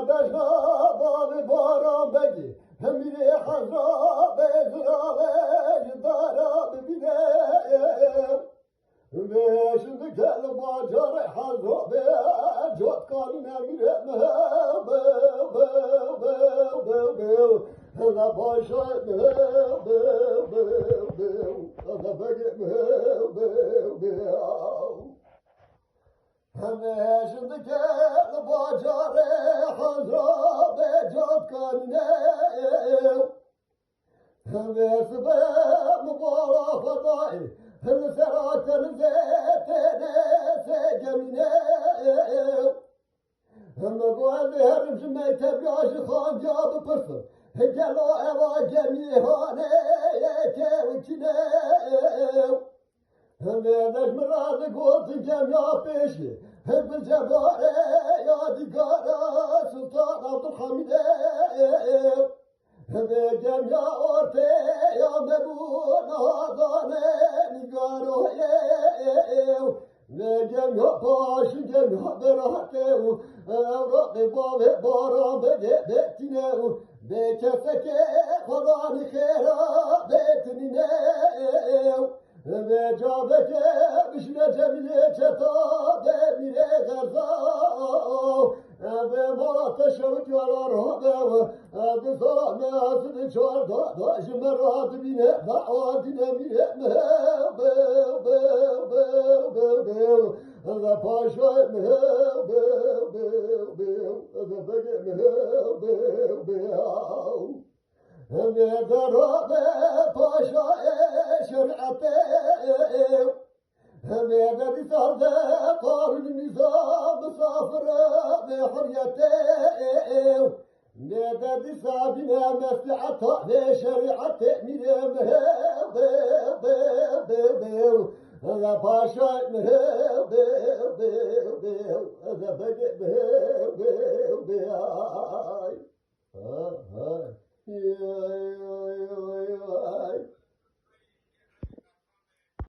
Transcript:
بشنابان باران بگی همیری حضا بزرگ دارا ببینه و şimdi gel bacar حضا به جات کاری نمیره هلا باشا هلا بگی همه şimdi gel bacar حضا به جات کاری نمیره همه سبب مبارا فضایی هم سراتن زیتنه سجمینه هم قوال هرم جمعی تبیاش خان جاب پرسن هجلو اوا جمیهانه که وچینه هم دش مراد گوت جمعا پیشی هم جباره یادگارا سلطان عبدالحمیده به جمیا ortaya mebun adane nigaroye ne cemya başı cemya berate evrakı bave baran bege betine bekeseke kalanı khera betinine ve cabeke bişne cemile çeta demire garza ve malata şevk yalar habe Dızane azını çar da jmerat bine da'adine mine Ve paşa ve darabe paşa şer'ate ve de bizarde karın nizam misafire ve hürriyete ne dedi sabine mesli'ata ve şeriat te'mine ve paşa